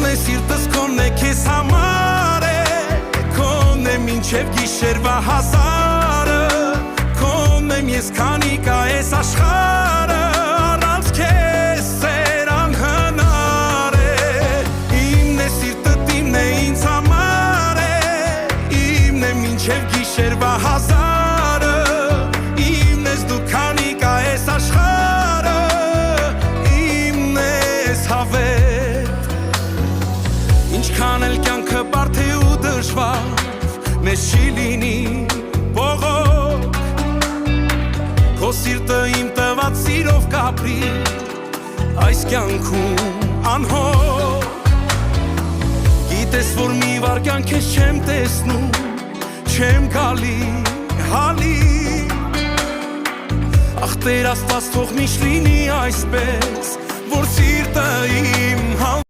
է սիրտս քոնն է քեզ համար է քոնն եմ մինչև գիշերվա հազարը քոնն եմ ես քանի կա այս աշխարհը առանց քեզ սեր անհնար է իմն է սիրտդ իմն է ինձ համար է իմն է մինչև գիշերվա հազարը իմն ես դու քանի կա այս աշխարհը իմն ես հավետ ինչքան էլ կյանքը բարդ է ու դժվար մեզ չի լինի բողոք քո սիրտը իմ տված սիրով կապրի այս կյանքում անհոգ գիտես որ մի վարկյան քեզ չեմ տեսնում չեմ գալի հալի ախ Տեր Աստված թող միշտ լինի այսպես որ սիրտը իմ